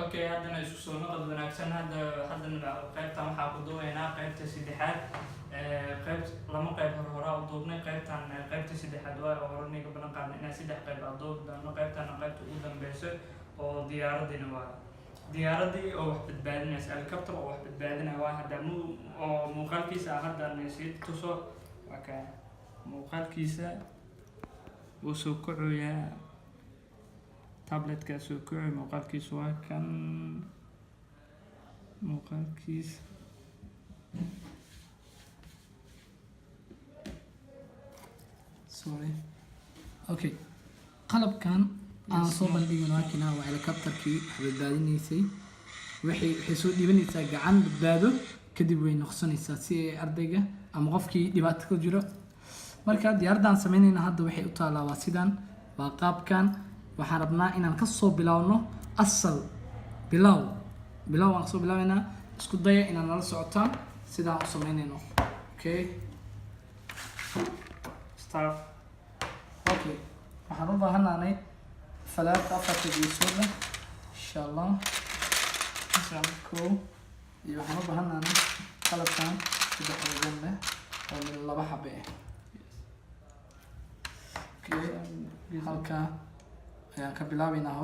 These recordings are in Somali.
اوكي هذا isku soo noqod wanaagsan hadda qaybtan waxa ku doonaynaa qaybta saddexaad qayb lama qayb hore u doonay qaybtan qaybta saddexaad waa horniga badan qaadnay inaan saddex qayb doonno qaybtan qaybta ugu dambaysa oo diyaaradina waa diyaaradii oo wax badbaadinaysa helicopter oo wax badbaadinaya waa hadda oo muuqaalkiisa hadda si tuso waa ka muuqaalkiisa uu soo kacoyaa tablet ka soo kacay muuqaalkiisa waa kan muuqaalkiisa sorry okay qalabkan aan soo bandhigno halkina waa helicopterkii badbaadinaysay waxay soo dhibanaysaa gacan badbaado kadib way noqonaysaa si ay ardayga ama qofkii dhibaato ku jiro marka diyaaradan sameynayna hadda waxay u taalaa waa sidan waa qaabkan waxaan rabnaa inaan ka soo bilaawno asal bilow aan soo bilaawnaa isku daya inaan nala socotaan sidaan u sameynayno okay start okay waxaan u baahanahay falaad afarta geesood insha Allah iyo waxaan u baahanahay qalabkan saddex wadan leh oo min laba xabe okay halka ayaan ka bilaabaynaa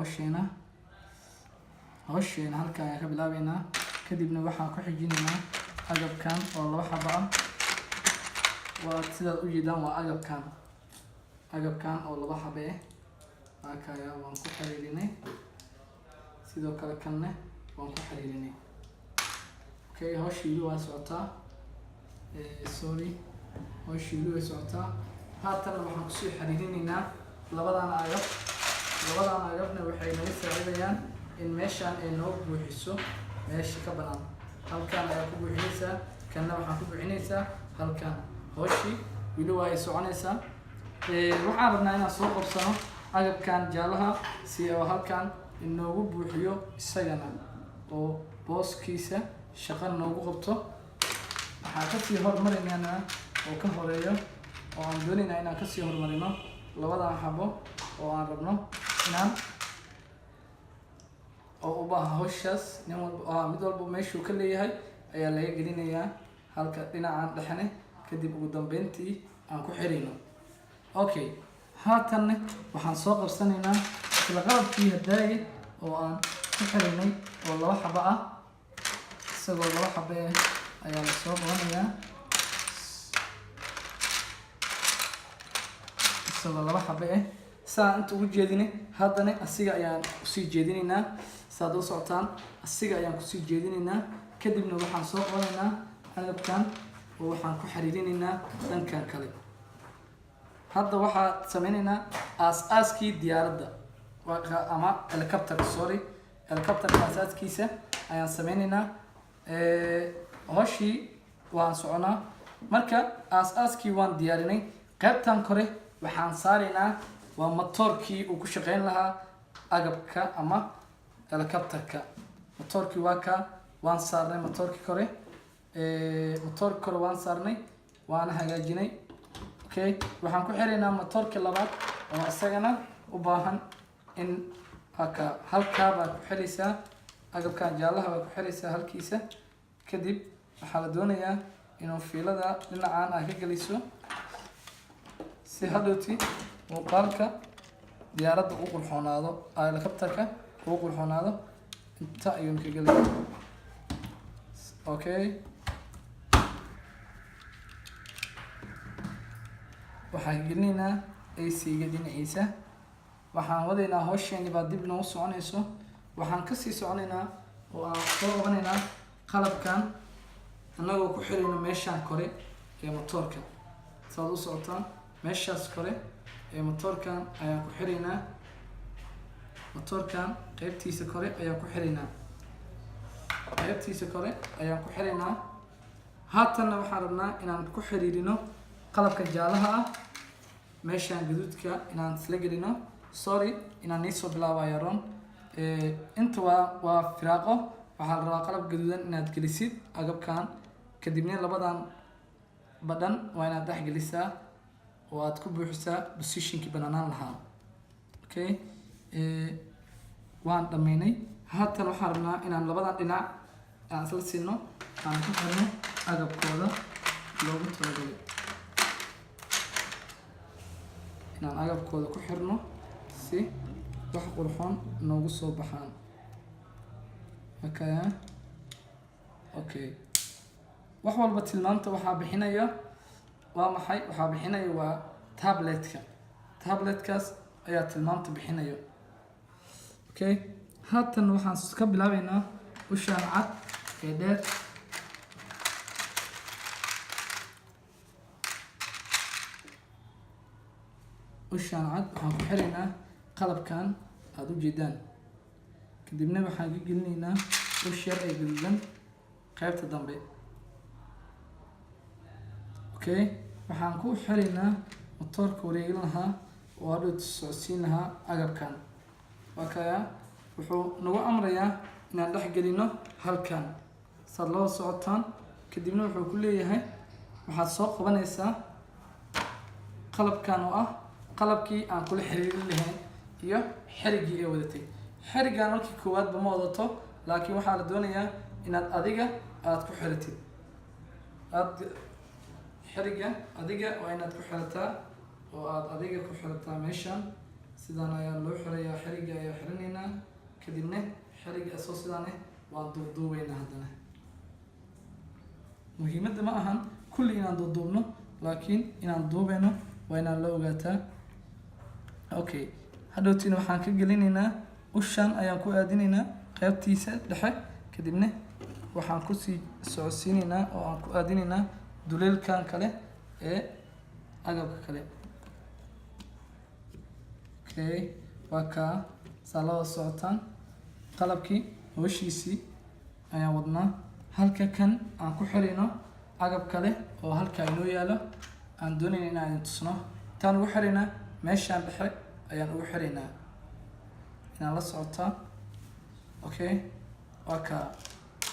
hawsheena halka ayaan ka bilaabaynaa kadibna waxaan ku xijinaynaa agabkan oo laba xabo ah waa sidaad u jeedaan waa agabkan oo laba xabo ah halka waan ku xiriirinay sidoo kale kanne waan ku xiriirinay okay hawshiidu waa socotaa sorry hawshiidu way socotaa haatan waxaan kusoo xiriirinaynaa labadan agabna waxay naga saacidayaan in meeshaan ay noo buuxiso meesha ka banaan halkan ayaa ku buuxinaysaa kanna waxaan ku buuxinaysaa halkan hawshii wili waa ay soconaysaa waxaan rabnaa inaan soo qabsano agabkan jaalaha si oo halkan inoogu buuxiyo isagana oo booskiisa shaqo noogu qabto waxaan kasii hormarinaynaa oo ka horeeyo oo aan doonaynaa inaan kasii hormarino labadan xabo oo aan rabno inaan oo u baahan hawshaas mid walba meeshuu ka leeyahay ayaa laga gelinayaa halka dhinacan dhexne kadib ugu dambeyntii aan ku xirino okay haatan waxaan soo qabsanaynaa isla qalabkii hadaayay oo aan ku xirinay oo laba xabo ah isagoo laba xabo ayaa la soo qabanayaa isagoo laba xabo saan inta ugu jeedinay haddana asiga ayaan kusii jeedinaynaa saad u socotaan asiga ayaan kusii jeedinaynaa kadibna waxaan soo qabanaynaa agabkan oo waxaan ku xiriirinaynaa dhankan kale hadda waxaan sameynaynaa aas-aaskii diyaaradda ama helicopterka helicopterka aasaaskiisa ayaan sameynaynaa hawshii waan soconaa marka aas-aaskii waan diyaarinay qaybtan kore waxaan saaraynaa waa motorkii uu ku shaqeyn lahaa agabka ama helicopterka motorkii waa ka waan saarnay motorkii kore waan saarnay waana hagaajinay okay waxaan ku xiraynaa motorkii labaad oo isagana u baahan in halkaa baad ku xiraysaa agabkan jaalaha baad ku xiraysaa halkiisa kadib waxaa la doonayaa inuu fiilada dhinacaan aad ka geliso si hadhowti muuqaalka diyaaradda u qurxoonaado helicopterka uu qurxoonaado inta ayuun ka gelaya okay waxaan gelinaynaa AC-ga dhinaciisa waxaan wadaynaa hawsheeni baa dib noogu soconayso waxaan kasii soconaynaa oo aan soo qabanaynaa qalabkan annagoo ku xirayno meeshaan kore ee motorka saad u socotaan meeshaas kore ee motorkan ayaan ku xiraynaa motorkan qaybtiisa kore ayaan ku xiraynaa haatanna waxaan rabnaa inaan ku xiriirino qalabka jaalaha ah meeshaan gaduudka inaan isla gelino sorry inaan niisoo bilaabayo ron inta waa firaaqo waxaa la rabaa qalab gaduudan inaad gelisid agabkan kadibna labadan badhan waa inaad dhex gelisaa oo aad ku buuxisaa positionkii banaanaan lahaa okay waan dhameynay haatan waxaan rabnaa inaan labadan dhinac aan isla siino aan ku xirno agabkooda loogu talagalay inaan agabkooda ku xirno si wax qurxoon noogu soo baxaan. Okay, wax walba tilmaamta waxaa bixinaya waa maxay? Waxaa bixinaya waa tabletkaas ayaa tilmaamta bixinaya. Okay, haatan waxaan ka bilaabeynaa ushaan cad ee dheer. ushaan cad waxaan ku xiraynaa qalabkan aad u jeedaan, kadibna waxaan ka gelinaynaa ush yar ee gaduudan qaybta dambe. Okay, waxaan ku xiraynaa matoorka wareegin lahaa oo hadhow socodsiin lahaa agabkan. Wuxuu nagu amrayaa inaan dhex gelino halkan saad loo socotaan, kadibna wuxuu ku leeyahay waxaad soo qabanaysaa qalabkan oo ah qalabkii aan kula xiriirin lahayn iyo xirigii ay wadatay. xirigan markii koowaadba ma wadato, laakiin waxaa la doonayaa inaad adiga aad ku xiratid. xiriga adiga waa inaad ku xirataa oo aad adiga ku xirataa meeshan. sidaan ayaa loo xirayaa, xiriga ayaa xirinaynaa, kadibna xiriga asoo sidaan waan duuduubeynaa. haddana muhiimadda ma ahan kulli inaan duuduubno, laakiin inaan duubeyno waa inaan la ogaataa. Okay, hadhowtiina waxaan ka gelinaynaa ushaan ayaan ku aadinaynaa qaybtiisa dhexe, kadibna waxaan kusii socodsiinaynaa oo aan ku aadinaynaa duleelkan kale ee agabka kale. Okay, waa kaa saa loo socotaan. qalabkii hawshiisii ayaan wadnaa. halka kan aan ku xirayno agab kale oo halkaa inoo yaalo aan doonayna inaan tusno. intaan ugu xiraynaa meeshaan dhexe ayaan ugu xiraynaa inaan la socotaa. Okay, waa kaa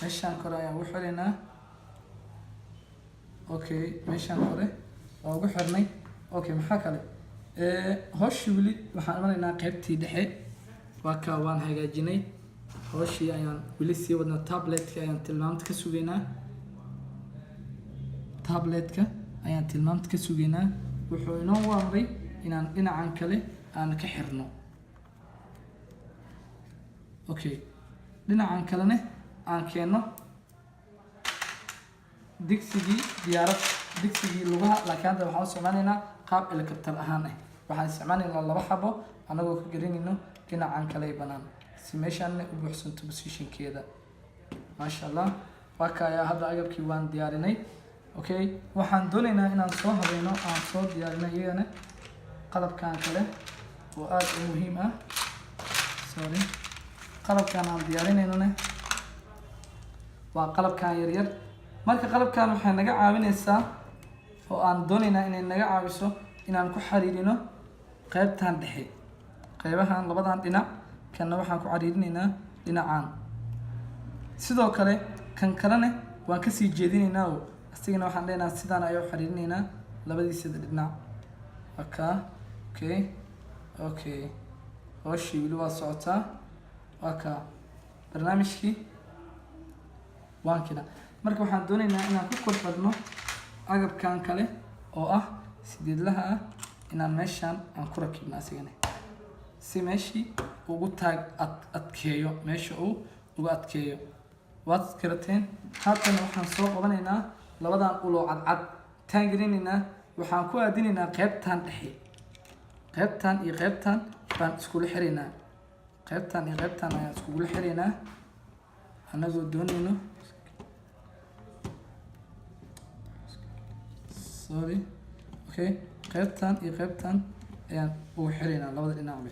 meeshaan kore ayaan ugu xiraynaa. Okay, meeshaan kore waa ugu xirnay. Okay, maxaa kale hawshii weli waxaan imanaynaa qaybtii dhexe. waa kaa waan hagaajinay. hawshii ayaan weli sii wadnaa. tabletka ayaan tilmaamta ka sugaynaa. wuxuu inoo amray inaan dhinacan kale aan ka xirno. Okay, dhinacan kalena aan keenno digsigii lugaha, laakiin hadda waxaan isticmaalaynaa qaab helicopter ahaan waxaan isticmaalaynaa 2 xabo anagoo ka gelinayno dhinacan kale ee banaan si meeshaan u buuxsanto positionkeeda. maasha Allah, waa kaa hadda agabkii waan diyaarinay. Okay, waxaan doonaynaa inaan soo habeeno aan soo diyaarino iyagana qalabkan kale oo aad u muhiim ah. qalabkan aan diyaarinaynona waa qalabkan yaryar. marka qalabkan waxay naga caawinaysaa oo aan doonaynaa inay naga caawiso inaan ku xiriirino qaybtan dhexe, qaybahan labadan dhinac. kanna waxaan ku xiriirinaynaa dhinacan, sidoo kale kan kalena waan kasii jeedinaynaa oo asigana waxaan leenahay sidaan ayuu xiriirinaynaa labadiisa dhinac. Okay, hawshii weli waa socotaa. waa kaa barnaamijkii waan kina. marka waxaan doonaynaa inaan ku kor xirno agabkan kale oo ah sideedlaha ah inaan meeshaan aan ku rakibno asigana si meeshii ugu adkeeyo, meesha uu uga adkeeyo. waad garateen. haatan waxaan soo qabanaynaa labadan ulo cadcad taangelinaynaa. waxaan ku aadinaynaa qaybtan dhexe. qaybtan iyo qaybtan baan iskula xiraynaa. qaybtan iyo qaybtan ayaan iskugula xiraynaa anagoo doonayno. Okay, qaybtan iyo qaybtan ayaan ugu xiraynaa labada dhinacba.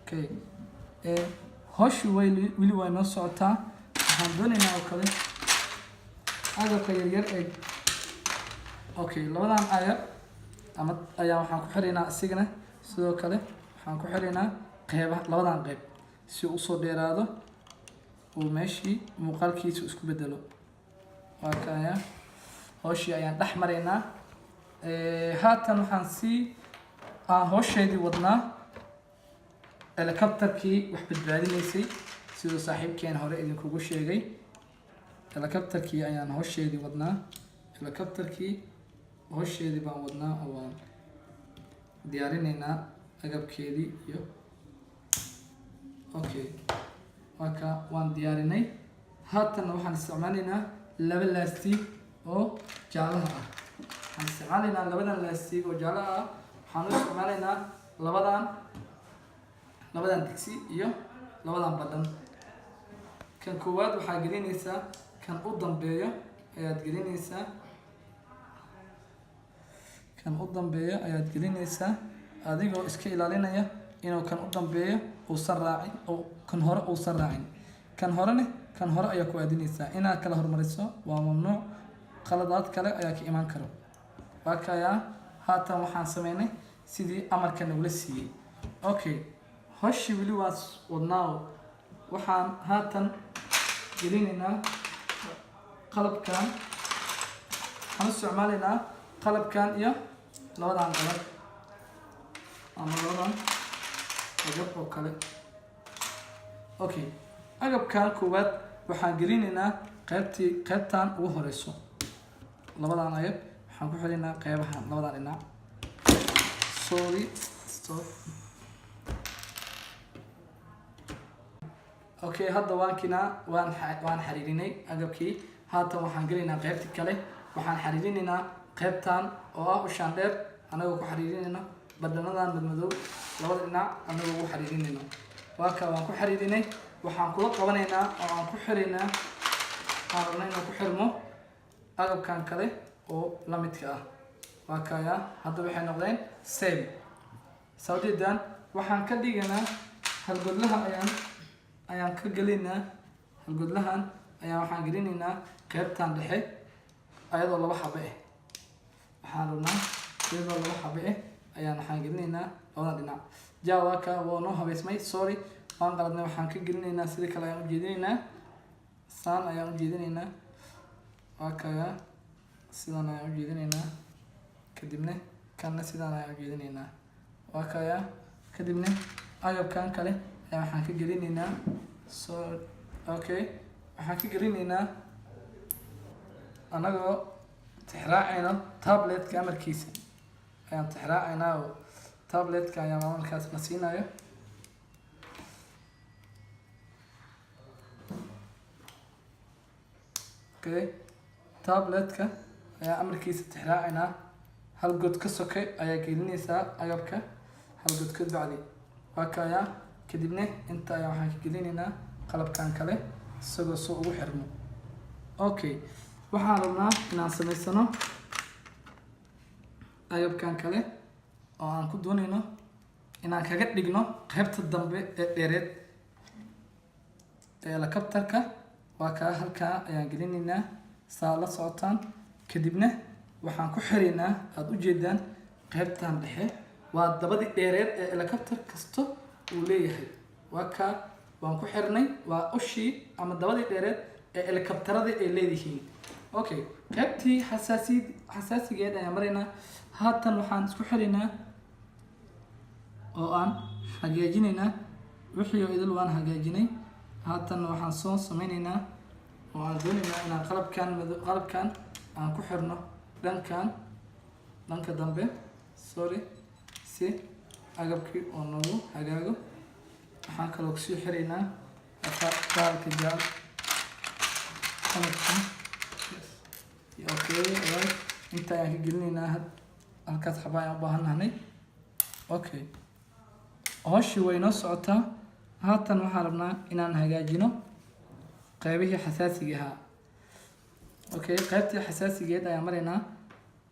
Okay, hawshii weli waa noo socotaa. waxaan doonaynaa oo kale agabka yaryar ee okay, labadan ayar ama ayaa waxaan ku xiraynaa isigana sidoo kale waxaan ku xiraynaa labadan qayb si uu usoo dheeraado uu meeshii muuqaalkiisa isku bedelo. waa kaya hawshii ayaan dhex maraynaa. haatan waxaan hawsheedii wadnaa helicopterkii wax badbaadinaysay sidoo saaxiibkeen hore idinkugu sheegay helicopterkii ayaan hawsheedii wadnaa helicopterkii hawsheedii baan wadnaa oo waan diyaarinaynaa agabkeedii iyo okay marka waan diyaarinay haatan waxaan isticmaalaynaa laba laastig oo jaalaha ah waxaan isticmaalaynaa labadan laastig oo jaalaha ah waxaan u isticmaalaynaa labadan digsi iyo labadan badhan kan koowaad waxaa gelinaysaa kan u dambeeyo ayaad gelinaysaa kan u dambeeyo ayaad gelinaysaa adigoo iska ilaalinaya inuu kan u dambeeyo uusan raacin oo kan hore uusan raacin kan horene kan hore ayaa ku aadinaysaa inaad kala hormariso waa mamnuuc qaladaad kale ayaa ka imaan karo waa kayaa haatan waxaan sameynay sidii amarka nagula siiyey okay hawshii weli waa wadnaa waxaan haatan gelinaynaa qalabkan waxaan isticmaalaynaa qalabkan iyo labadan qalab ama labadan agab oo kale okay agabkan koowaad waxaan gelinaynaa qaybtan ugu horeyso labadan agab waxaan ku xirinaynaa qaybahan labadan dhinac stop okay hadda waan xariirinay agabkii haatan waxaan gelinaynaa qaybta kale waxaan xariirinaynaa qaybtan oo ah ushaan dheer anagoo ku xariirinayno badhanadan madmadow labada dhinac anagoo ugu xariirinayno waaka waan ku xariirinay waxaan kula qabanaynaa oo aan ku xiraynaa waxaan rabnaa inuu ku xirmo agabkan kale oo la midka ah waa kaya hadda waxay noqdeen same sawdidan waxaan ka dhiganaa halgodlaha ayaan ka gelinaa halgodlahan ayaan waxaan gelinaynaa qaybtan dhexe ayadoo laba xabe waxaan rabnaa iyadoo laba xabe ayaan waxaan gelinaynaa labada dhinac jawaaka waa noo habeysmay sorry waan qaladnay waxaan ka gelinaynaa sidii kale ayaan ujeedinaynaa saan ayaan ujeedinaynaa waa kaya sidan ayaan ujeedinaynaa kadibna kanna sidaan ayaan ujeedinaynaa waa kaya kadibna agabkan kale ayaa waxaan ka gelinaynaa okay waxaan ka gelinaynaa anagoo tixraacayna tabletka amarkiisa ayaan tixraacaynaa oo tabletka ayaan amarkaas na siinayo okay tabletka ayaa amarkiisa tixraacaynaa hal god ka soke ayaa gelinaysaa agabka hal god ka bacdi waa kaya kadibna inta ayaa waxaan ka gelinaynaa qalabkan kale isagoo soo ugu xirmo okay waxaan rabnaa inaan samaysano agabkan kale oo aan ku doonayno inaan kaga dhigno qaybta dambe ee dheereed ee helicopterka waa kaa halkaa ayaan gelinaynaa saa la socotaan kadibna waxaan ku xiraynaa aada ujeedaan qaybtan dhexe waa dabadii dheereed ee helicopter kasta uu leeyahay waa kaa waan ku xirnay waa ushii ama dabadii dheereed ee helicopterada ay leedihiin okay qaybtii xasaasigeed ayaan maraynaa haatan waxaan isku xiraynaa oo aan hagaajinaynaa wixii oo idil waan hagaajinay haatan waxaan soo sameynaynaa oo aan doonaynaa inaan qalabkan aan ku xirno dhanka dambe sorry si agabkii oo noogu hagaago waxaan kaloo kusii xiraynaa baalka jaal qalabka okay right inta ayaan ka gelinaynaa halkaas xaba ayaan u baahannahay okay hawshii way noo socotaa haatan waxaan rabnaa inaan hagaajino qaybihii xasaasiga ahaa okay qaybtii xasaasigeed ayaan maraynaa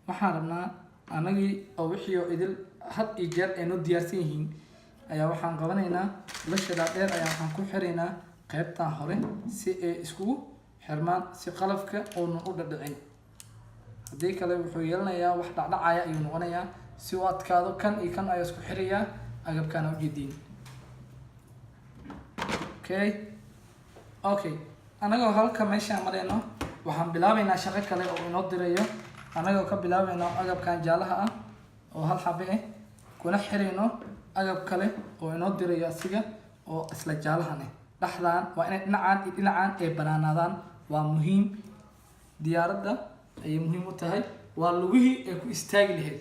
waxaan rabnaa anagii oo wixii oo idil had iyo jeer ay noo diyaarsan yihiin ayaa waxaan qabanaynaa lasha dhaadheer ayaa waxaan ku xiraynaa qaybtan hore si ay iskugu xirmaan si qalabka uunan u dhadhicin haddii kale wuxuu yeelanayaa wax dhacdhacaya ayuu noqonayaa si u adkaado kan iyo kan ayaa isku xirayaa agabkaana ujeediin okay anagoo halka meeshaan marayno waxaan bilaabaynaa shaqo kale oo inoo dirayo anagoo ka bilaabayno agabkan jaalaha ah oo hal xabe kuna xirayno agab kale oo inoo dirayo asiga oo isla jaalahan dhaxdaan waa inay dhinacaan iyo dhinacaan ay banaanaadaan waa muhiim diyaaradda ayay muhiim u tahay waa lugihii ay ku istaagi lahayd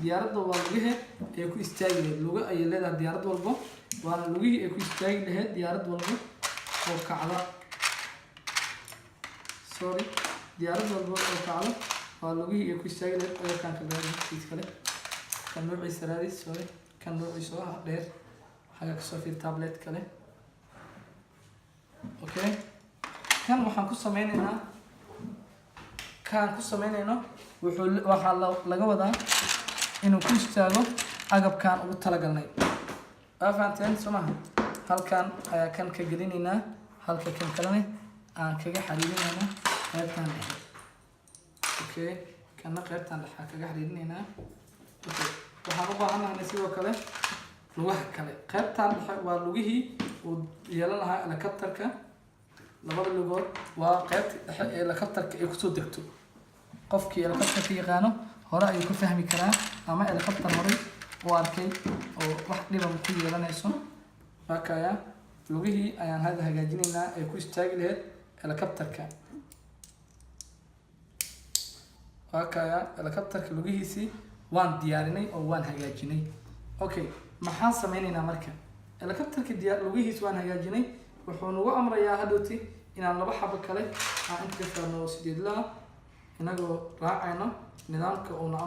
diyaaradda waa lugihii ay ku istaagi lahayd lugo ayay leedahay diyaarad walbo waana lugihii ay ku istaagi lahayd diyaarad walbo oo kacda sorry diyaarad walbo oo kacda waa lugihii ay ku istaagi lahayd agabkan ka gaarkiis kale kan noociisa raadis sorry kan noociisa waa dheer xaga kasoo fiir tablet kale okay kan waxaan ku sameynaynaa waxaa laga wadaa inuu ku istaago agabkan ugu talagalnay waa fahanteen soo maha halkan ayaa kan ka gelinaynaa halka kan kalena aan kaga xariirinaynaa qaybtan dhexe okay kana qaybtan dhexe kaga xariirinaynaa okay waxaan u baahanahay sidoo kale lugaha kale qaybtan dhexe waa lugihii uu yeelan lahaa helicopterka labada lugood waa qaybta dhexe ee helicopterka ay kusoo degto qofkii helicopterka yaqaano hore ayuu ka fahmi karaa ama helicopter horay u arkay oo wax dhiba ku yeelanayso markaya lugihii ayaan hadda hagaajinaynaa ay ku istaagi lahayd helicopterka markaya helicopterka lugihiisii waan diyaarinay oo waan hagaajinay okay maxaan sameynaynaa marka helicopterka lugihiis waan hagaajinay wuxuu nagu amrayaa hadhowti inaan laba xabo kale aan inta ka saarno 8 la inagoo raacayno nidaamka uuna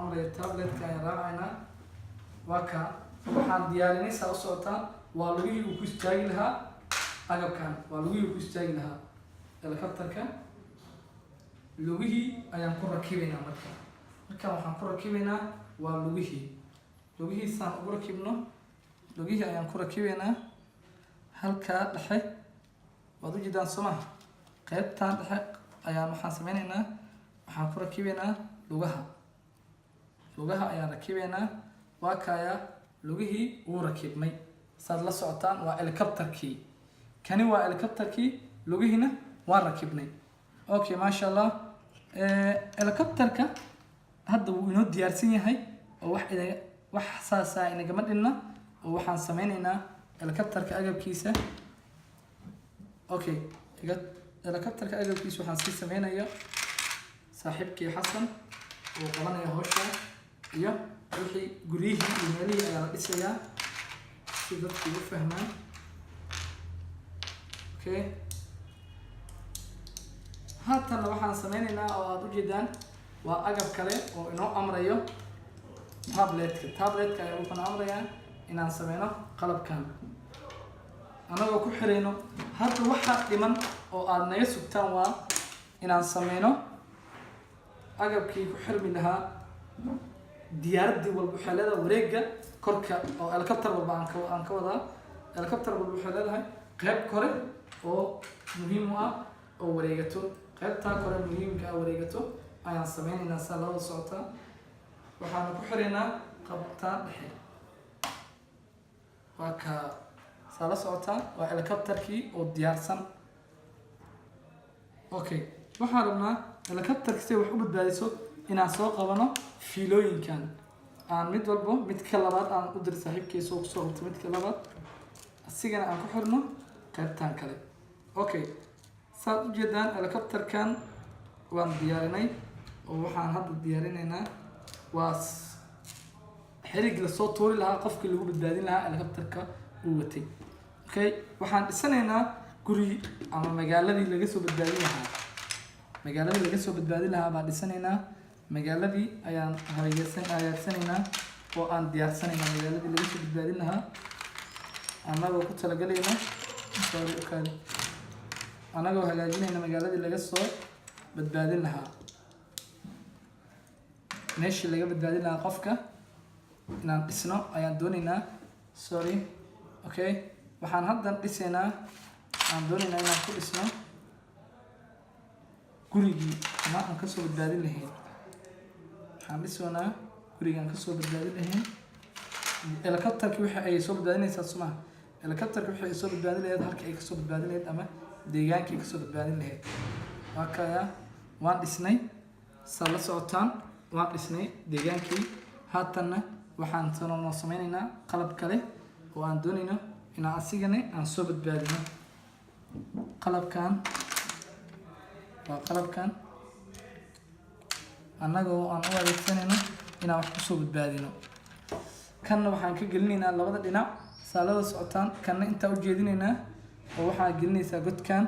amrayo tabletka ayaan raacaynaa waa ka waxaan diyaarinay saa u socotaa waa lugihii uu ku istaagi lahaa agabkan waa lugihii uu ku istaagi lahaa helicopterka lugihii ayaan ku rakibaynaa markaan waxaan ku rakibaynaa waa lugihii saan ugu rakibno lugihii ayaan ku rakibaynaa halkaa dhexe waad ujeedaan soo maha qaybtan dhexe ayaan waxaan sameynaynaa waxaan ku rakibaynaa lugaha ayaan rakibaynaa waa kaya lugihii uu rakibmay saad la socotaan waa helicopterkii kani waa helicopterkii lugihiina waan rakibnay okay maasha allah helicopterka hadda wuu inoo diyaarsan yahay oo wax saasaa inagama dhinna oo waxaan sameynaynaa helicopterka agabkiisa okay helicopterka agabkiisa waxaan sii sameynaya saaxiibkii xasan oo qabanaya hawsha iyo wixii guryihii iyo meelihii ayaa la dhisayaa si dadku u fahmaan okay haatan waxaan sameynaynaa oo aad ujeedaan waa agab kale oo inoo amrayo tabletka ayaa wuxuuna amrayaa inaan sameyno qalabkan anagoo ku xirayno hadda waxaa dhiman oo aad naga sugtaan waa inaan sameyno agabkii ku xirmi lahaa diyaaraddii walba waxay leedahay wareega korka oo helicopter walba aan ka wadaa helicopter walba waxay leedahay qayb kore oo muhiim u ah oo wareegato qaybtaa kore muhiimka ah wareegato ayaan sameynaynaa saa labada socotaa waxaana ku xiraynaa qabtaa dhexe waa ka saa la socotaa waa helicopterkii oo diyaarsan okay waxaan rabnaa helicopterka si wax u badbaadiso inaan soo qabano fiilooyinkan aan mid walbo midka labaad aan u dir saaxiibkiisa oo kusoo qabto midka labaad asigana aan ku xirno qaybtan kale okay saad ujeedaan helicopterkan waan diyaarinay oo waxaan hadda diyaarinaynaa waa xerig lasoo tuuri lahaa qofkii lagu badbaadin lahaa helicopterka uu watay okay waxaan dhisanaynaa guri ama magaaladii laga soo badbaadin lahaa baan dhisanaynaa magaaladii ayaan hagaagsanaynaa oo aan diyaarsanaynaa magaaladii laga soo badbaadin lahaa anagoo ku talagalayna anagoo hagaajinayna magaaladii laga soo badbaadin lahaa meeshii laga badbaadin lahaa qofka inaan dhisno ayaan doonaynaa sorry okay waxaan haddan dhisaynaa aan doonaynaa inaan ku dhisno gurigii ama aan kasoo badbaadin lahayn waxaan dhisoonaa gurigaan kasoo badbaadin lahayn helicopterki wixii ay soo badbaadinaysaa sumaha helicopterki wixii ay soo badbaadin lahayd halka ay kasoo badbaadin lahayd ama deegaankii kasoo badbaadin lahayd waa kaya waan dhisnay saa la socotaan waan dhisnay deegaankii haatanna waxaan noo sameynaynaa qalab kale oo aan doonayno inaan asigana aan soo badbaadino. qalabkan waa qalabkan annagoo aan u adeegsanayno inaan wax kusoo badbaadino. kanna waxaan ka gelinaynaa labada dhinac saalada socotaan, kanna intaa u jeedinaynaa oo waxaa gelinaysaa godkan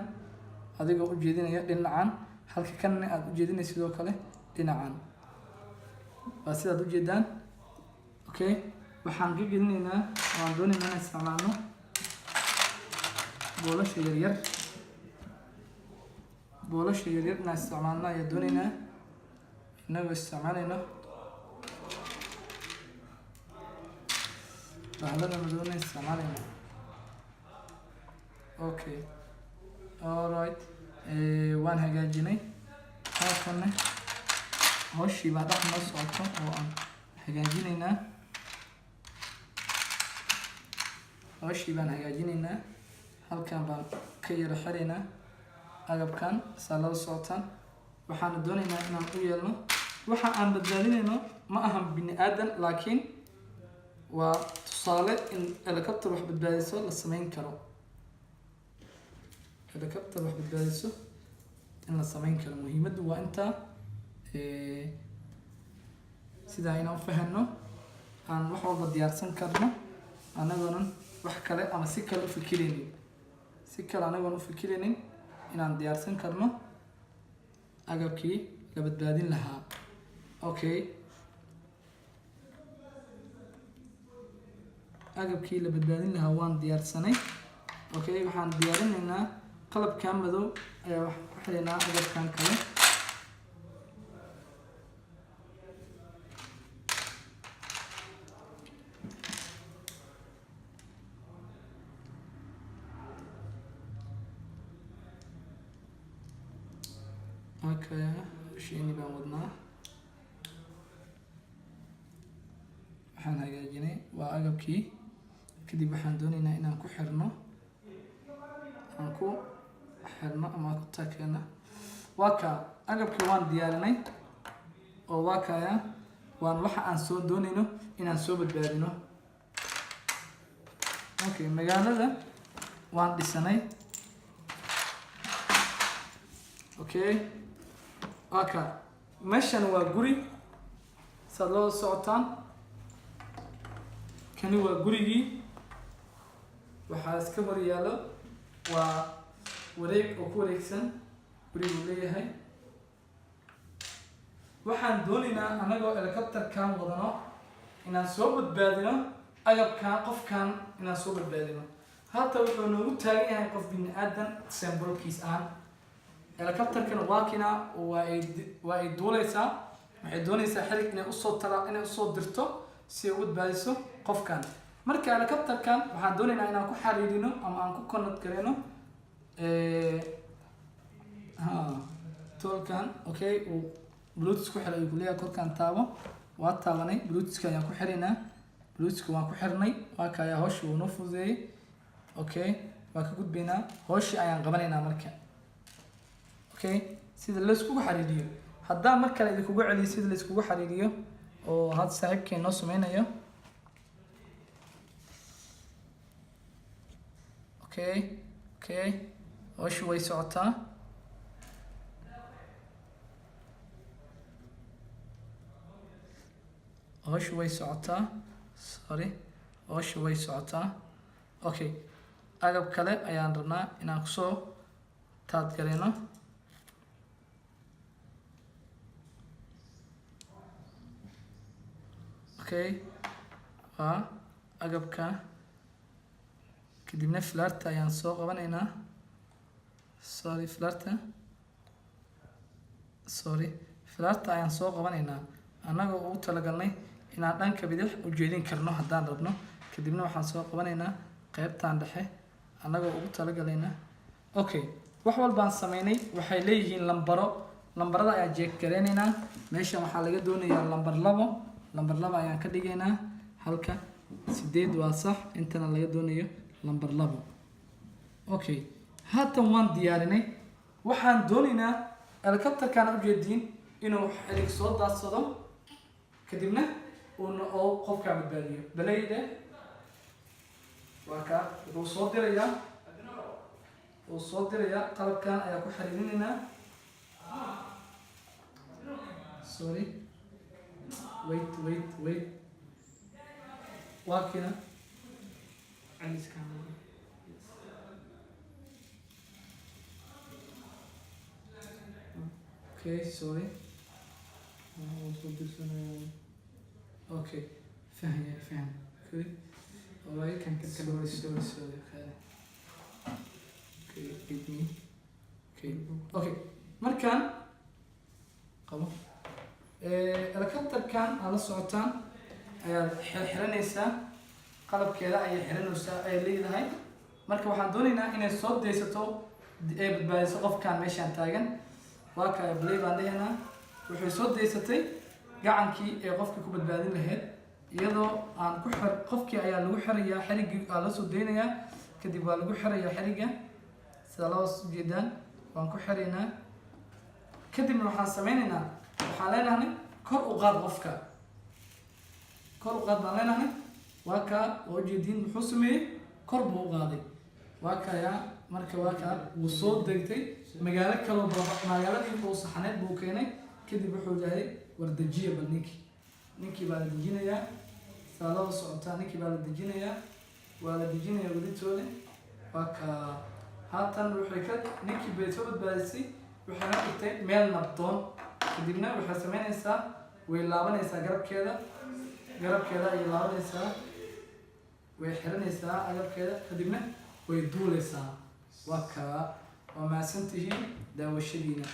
adigoo u jeedinaya dhinacan, halka kanna aad u jeedinaysa sidoo kale dhinacan. waa sidaad u jeedaan. okay, waxaan ka gelinaynaa waan doonaynaa inaan isticmaalno boolasha yaryar. boolasha yaryar inaan isticmaalno ayaa doonaynaa inagoo isticmaalayno bahlada madoona isticmaalayna. okay, alright, waan hagaajinay. halkana hawshii baa dhex noo socoto oo aan hagaajinaynaa. hawshii baan hagaajinaynaa. halkan baan ka yara xiraynaa agabkan saalada socotaan. waxaana doonaynaa inaan u yeelno waxa aan badbaadinayno ma ahan bini aadan, laakiin waa tusaale in helicopter wax badbaadiso la sameyn karo. helicopter wax badbaadiso in la sameyn karo. muhiimaddu waa intaa sidaa inaan u fahanno aan wax walba diyaarsan karno anagoonan wax kale ama si kale u fikiraynin. si kale anagoon u fikiraynin inaan diyaarsan karno agabkii la badbaadin lahaa. okay, agabkii la badbaadin lahaa waan diyaarsanay. okay, waxaan diyaarinaynaa qalabkan madow ayaa wax ku xiraynaa agabkan kale. okay, sheeni baan wadnaa. waxaan hagaajinay waa agabkii. kadib waxaan doonaynaa inaan ku xirno ama ku takeeno. waa kaa agabkii waan diyaarinay oo waa kaya waan waxa aan soo doonayno inaan soo badbaadino. okay, magaalada waan dhisanay. okay, waa kaa meeshan waa guri saad loo socotaan. kani waa gurigii. waxaa iska hor yaalo waa wareeg oo ku wareegsan gurigu leeyahay. waxaan doonaynaa anagoo helicopterkan wadano inaan soo badbaadino agabkan qofkan inaan soo badbaadino. hata wuxuu noogu taagan yahay qof bini aadan sembolkiis ahaan. helicopterkan waakina waa ay duuleysaa. waxay doonaysaa xarig inay usoo dirto si ay u badbaadiso qofkan. marka helicopterkan waxaan doonaynaa inaan ku xariirino ama aan ku connect gareyno toolkan. okay, uu bluetooth ku xiray ayuu leeyahay. korkaan taabo waa taabanay bluetoothka ayaan ku xiraynaa. bluetoothka waan ku xirnay. waa kaya hawshii uu noo fududeeyey. okay, waan ka gudbaynaa. hawshii ayaan qabanaynaa marka. okay, sida la iskugu xariiriyo haddaan mar kale idinkugu celiyo sida la iskugu xariiriyo oo had saaxiibkeen noo sameynayo. okay, hawshii way socotaa. hawshii way socotaa. okay, agab kale ayaan rabnaa inaan kusoo taadgareyno. okay, waa agabka. kadibna flarta ayaan soo qabanaynaa. flarta ayaan soo qabanaynaa annagoo ugu talagalnay inaan dhanka bidix u jeedin karno haddaan rabno. kadibna waxaan soo qabanaynaa qeybtan dhexe annagoo ugu talagalayna. okay, wax walbaan sameynay waxay leeyihiin lambaro. lambarada ayaan jeeg gareynaynaa. meeshan waxaa laga doonayaa lambar 2 ayaan ka dhigaynaa. halka 8 waa sax. intana laga doonayo lambar 2. okay, haatan waan diyaarinay. waxaan doonaynaa helicopterkan ujeediin inuu xarig soo daadsado kadibna oo qof qofkaa badbaadiyo balayde waa kaa wuxuu soo dirayaa qalabkan ayaa ku xiriirinaynaa sorry wait waa kina okay sorry okay فهم okay alright can sorry okay give me okay markaan qabo helicopterkan aad la socotaan ayaad xiranaysaa qalabkeeda ayay xiranaysaa ay leedahay marka waxaan doonaynaa inay soo deysato ay badbaadiso qofkan meeshaan taagan waa kaa play baan leeyahay wuxuu soo deysatay gacankii ee qofka ku badbaadin lahayd iyadoo aan ku qofkii ayaa lagu xirayaa xirigii aa la soo deynayaa kadib waa lagu xirayaa xiriga sida loo jeedaan waan ku xiraynaa kadibna waxaan sameynaynaa waxaan leenahay kor u qaad qofka kor u qaad baan leenahay waa kaa oo ujeediin muxuu sameeyey kor buu u qaaday waa kaya marka waa kaa wuu soo degtay magaalo kaloo magaaladii uu saxaneed buu keenay kadib wuxuu yahay wardajiya bal ninkii baa la dejinayaa saadaba socotaa ninkii baa la dejinayaa waa la dejinayaa welitoole waa kaa haatan ninkii bay soo badbaadisay waxayna dhigtay meel nabdoon kadibna waxay sameynaysaa way laabanaysaa garabkeeda ayay laabanaysaa way xiranaysaa agabkeeda kadibna way duulaysaa waa kaa waa mahadsantihiin daawashadiina